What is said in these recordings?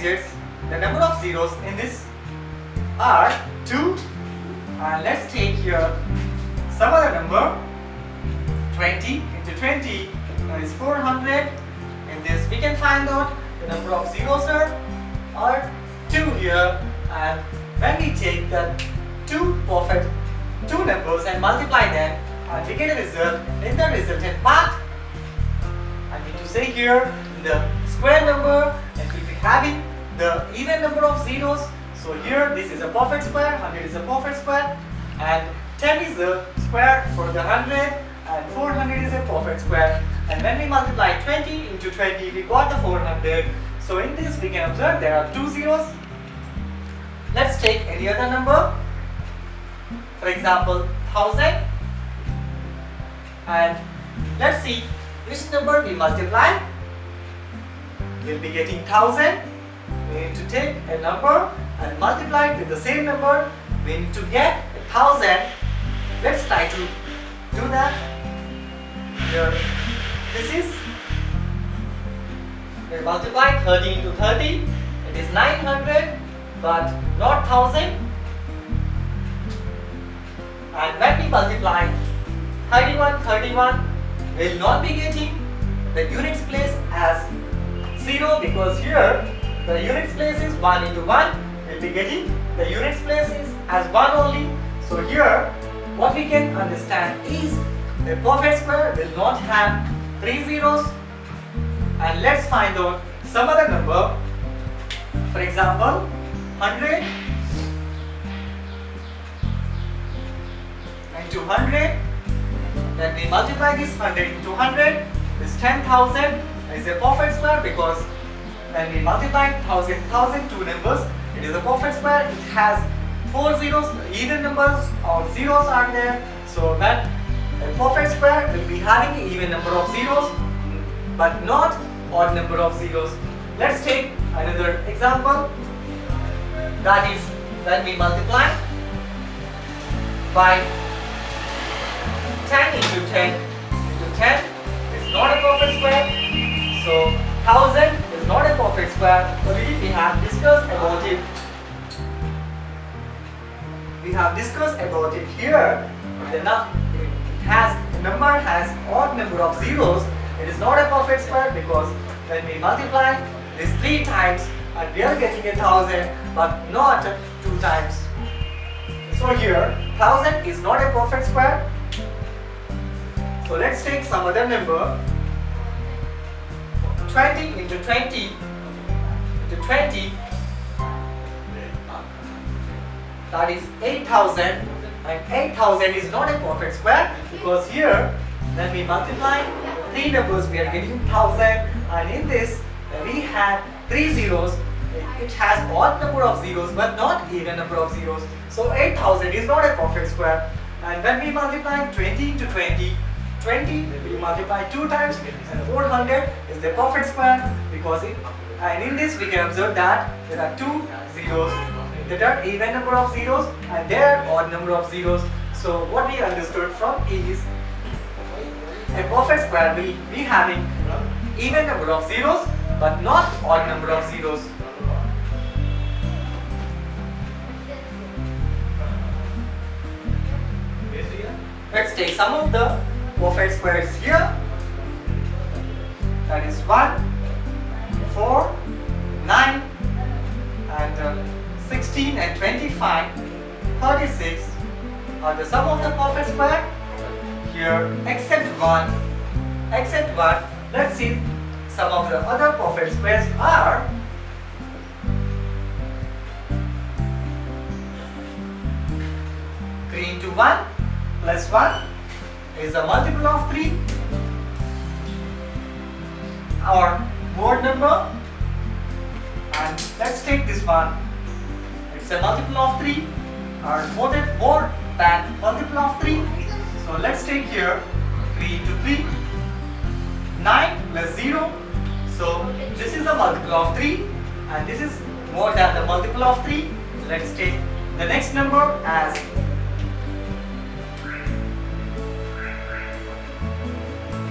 digits, the number of zeros in this are 2, and let's take here some other number. 20 into 20 is 400. In this we can find out the number of zeros are 2 here, and when we take the two numbers and multiply them, and we get a result in the resultant part. I mean to say here the square number, and we'll be having the even number of zeros. So here this is a perfect square, 100 is a perfect square, and 10 is a square for the 100, and 400 is a perfect square. And when we multiply 20 into 20, we got the 400. So in this we can observe there are 2 zeros. Let's take any other number. For example, 1000. And let's see which number we multiply. We'll be getting 1000. We need to take a number and multiply it with the same number. We need to get 1000. Let's try to do that. Here, this is, we multiply 30 into 30. It is 900, but not 1000. And when we multiply 31, will not be getting the units place as 0, because here the units place is 1 into 1. We'll be getting the units place is as 1 only. So here what we can understand is a perfect square will not have 3 zeros. And let's find out some other number. For example, 100 into 100. Then we multiply this 100 into 100. This 10,000 is a perfect square, because when we multiply 1000, two numbers, it is a perfect square. It has 4 zeros, even numbers or zeros are there. So when a perfect square will be having an even number of zeros, but not odd number of zeros. Let's take another example. That is when we multiply by 10 into 10 into 10 is not a perfect square. So 1000 is not a perfect square. Already we have discussed about it. We have discussed about it here. The number has odd number of zeros. It is not a perfect square, because when we multiply this 3 times and we are getting 1000, but not 2 times. So here 1000 is not a perfect square. So let's take some other number. 20 into 20 into 20, that is 8000, and 8000 is not a perfect square, because here when we multiply 3 numbers we are getting 1000, and in this we have 3 zeros. It has odd number of zeros but not even number of zeros. So 8000 is not a perfect square. And when we multiply 20 into 20, we multiply 2 times, and 400 is the perfect square, because and in this we can observe that there are 2 zeros. There are even number of zeros and there are odd number of zeros. So what we understood from is a perfect square will be having even number of zeros but not odd number of zeros. Let's take some of the perfect squares here. That is 1, 4, 9, and 16 and 25, 36 are the sum of the perfect square here, except one. Let's see some of the other perfect squares are 3 into 1 plus 1 is a multiple of 3, or more number. And let's take this one. It's a multiple of 3, or more than multiple of 3. So let's take here 3 into 3, 9 plus 0. So this is the multiple of 3, and this is more than the multiple of 3. Let's take the next number as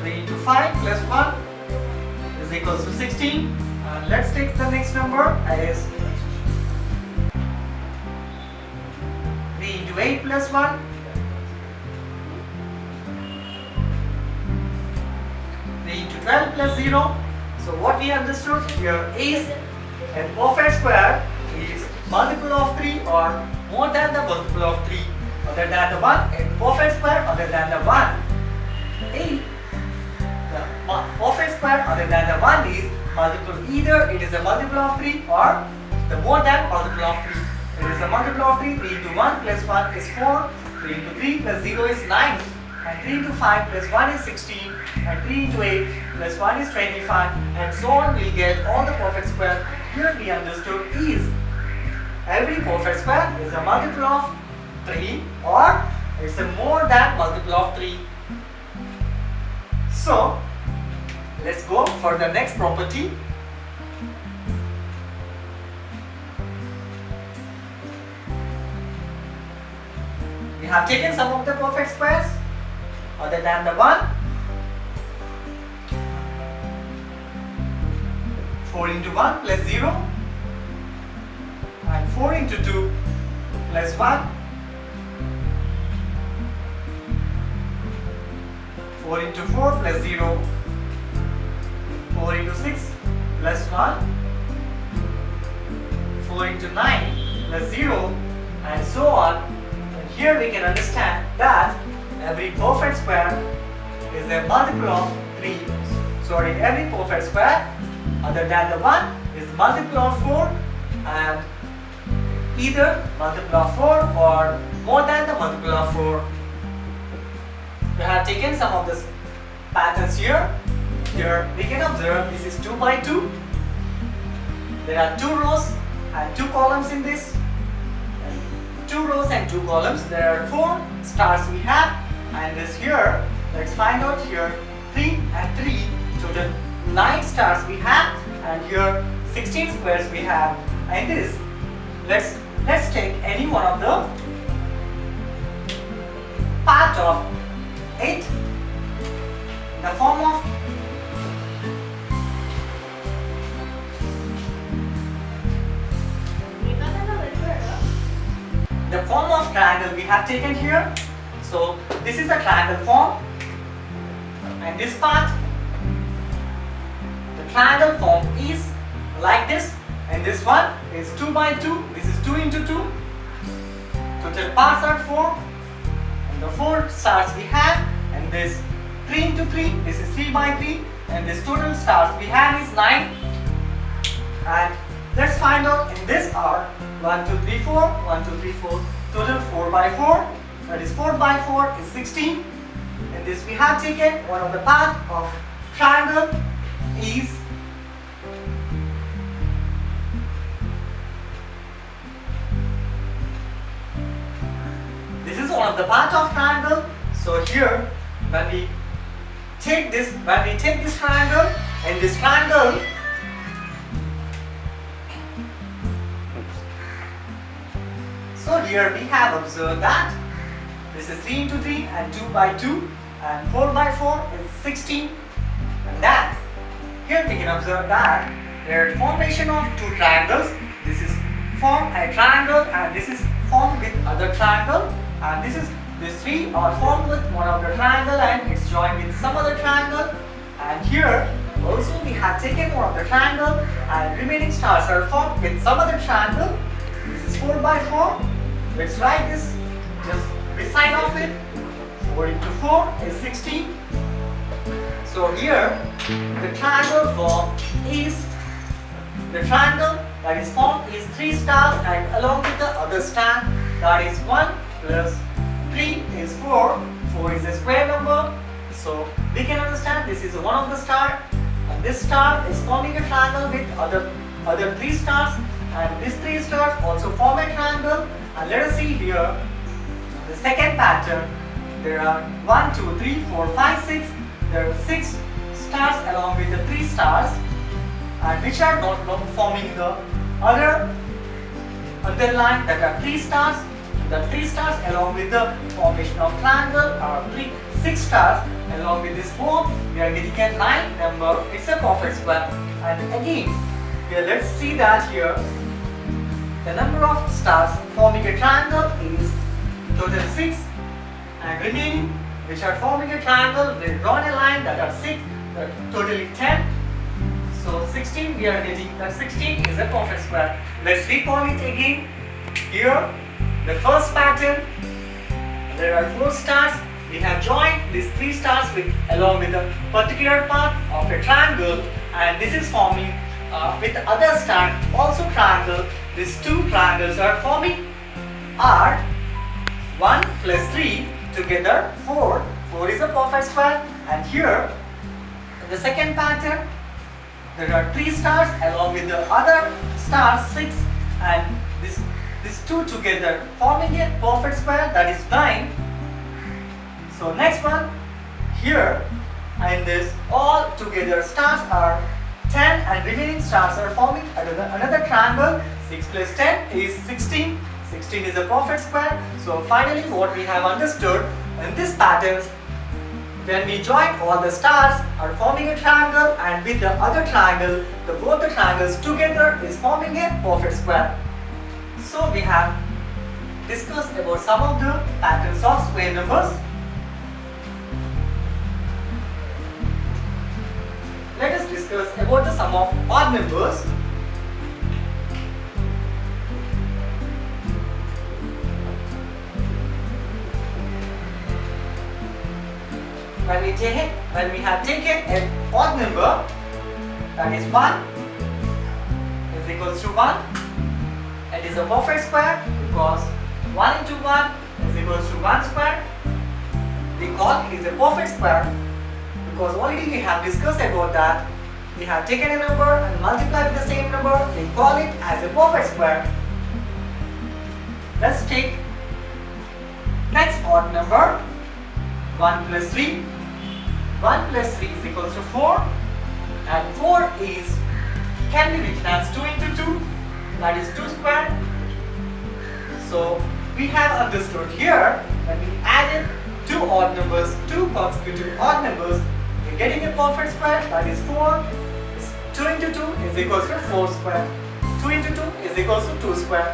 3 into 5 plus 1 is equals to 16. And let's take the next number as 3 into 8 plus 1. 3 into 12 plus 0. So what we understood here is a perfect square is multiple of 3 or more than the multiple of 3 other than the 1. A perfect square other than the 1. The perfect square other than the 1 is multiple, either it is a multiple of 3 or the more than multiple of 3. It is a multiple of 3. 3 into 1 plus 1 is 4. 3 into 3 plus 0 is 9. And 3 into 5 plus 1 is 16. And 3 into 8 plus 1 is 25. And so on, we get all the perfect square. Here we understood is every perfect square is a multiple of 3 or it's a more than multiple of 3. So let's go for the next property. We have taken some of the perfect squares other than the 1. 4 into 1 plus 0 and 4 into 2 plus 1. 4 into 4 plus 0. 4 into 6 plus 1. 4 into 9 plus 0 and so on. And here we can understand that every perfect square is a multiple of 3. Sorry, every perfect square other than the 1 is multiple of 4 and either multiple of 4 or more than the multiple of 4. We have taken some of the patterns here. Here we can observe this is 2 by 2. There are 2 rows and 2 columns in this. 2 rows and 2 columns. There are 4 stars we have, and this here, let's find out here 3 and 3, total 9 stars we have, and here 16 squares we have. And this, let's take any one of the part of it in the form of triangle we have taken here. So this is a triangle form, and this part, the triangle form is like this, and this one is 2 by 2. This is 2 into 2. Total parts are 4, and the 4 stars we have, and this 3 into 3. This is 3 by 3, and this total stars we have is 9. And let's find out in this are 1, 2, 3, 4, 1, 2, 3, 4. Total 4 by 4, that is 4 by 4 is 16. And this we have taken one of the part of triangle is this is one of the part of triangle. So here when we take this triangle, and this triangle so here we have observed that this is 3 into 3 and 2 by 2 and 4 by 4 is 16, and then here we can observe that there is formation of 2 triangles. This is form a triangle and this is formed with other triangle, and these 3 are formed with one of the triangle and it's joined with some other triangle. And here also we have taken one of the triangle and remaining stars are formed with some other triangle. This is 4 by 4. Let's write this just beside of it. 4 into 4 is 16. So here the triangle form is the triangle that is formed is 3 stars, and along with the other star that is 1 plus 3 is 4. 4 is a square number. So we can understand this is one of the star, and this star is forming a triangle with other 3 stars, and these 3 stars also form a triangle. And let us see here the second pattern. There are 1, 2, 3, 4, 5, 6. There are 6 stars along with the 3 stars, and which are not forming the other line that are 3 stars. The 3 stars along with the formation of triangle are 6 stars. Along with this form, we are getting a 9 number. It's a perfect square. And again, Here, let's see that here. The number of stars forming a triangle is total 6, and remaining which are forming a triangle will draw a line that are 6, totally 10. So 16 we are getting that 16 is a perfect square. Let's recall it again. Here, the first pattern, there are 4 stars. We have joined these 3 stars along with a particular part of a triangle, and this is forming with the other star also triangle. These 2 triangles are forming are 1 plus 3 together 4. 4 is a perfect square. And here in the second pattern there are 3 stars along with the other stars 6, and these 2 together forming a perfect square, that is 9. So next one, here and this all together stars are 10 and remaining stars are forming another triangle. 6 plus 10 is 16. 16 is a perfect square. So finally what we have understood in this pattern, when we join all the stars are forming a triangle, and with the other triangle, both the triangles together is forming a perfect square. So we have discussed about some of the patterns of square numbers. Let us discuss about the sum of odd numbers. When we have taken an odd number, that is 1 is equals to 1, it is a perfect square because 1 into 1 is equals to 1 square. We call it is a perfect square because already we have discussed about that. We have taken a number and multiplied with the same number. We call it as a perfect square. Let's take next odd number, 1 plus 3. 1 plus 3 is equals to 4, and 4 can be written as 2 into 2, that is 2 square. So we have understood here when we added 2 odd numbers, 2 consecutive odd numbers, we are getting a perfect square, that is 4. 2 into 2 is equals to 4 square. 2 into 2 is equals to 2 square.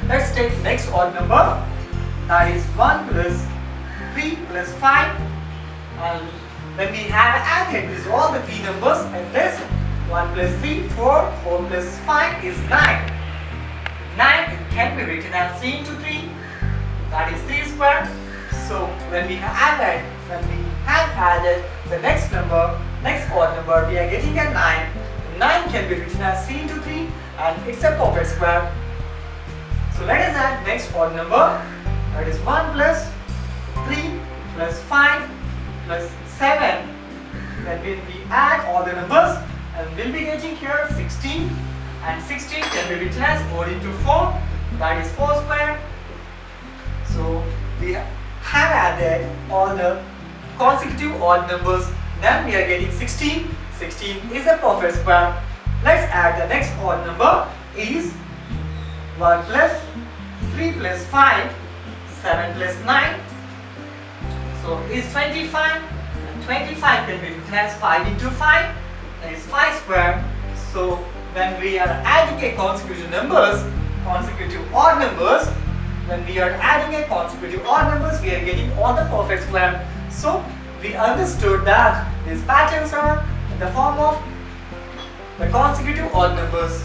Let's take next odd number, that is 1 plus 3 plus 5. And when we have added all the 3 numbers and this 1 plus 3, 4, 4 plus 5 is 9. 9 can be written as 3 into 3, that is 3 square. So when we have added the next odd number, we are getting a 9. 9 can be written as 3 into 3 and it's a perfect square. So let us add next odd number, that is 1 plus 3 plus 5 plus 7. Then when we add all the numbers, and we'll be getting here 16, and 16 can be written as 4 into 4, that is 4 square. So we have added all the consecutive odd numbers, then we are getting 16. 16 is a perfect square. Let's add the next odd number is 1 plus 3 plus 5, 7 plus 9. So is 25, and 25 can be written as 5 into 5, that is 5 square. So when we are adding a consecutive odd numbers, we are getting all the perfect square. So we understood that these patterns are in the form of the consecutive odd numbers.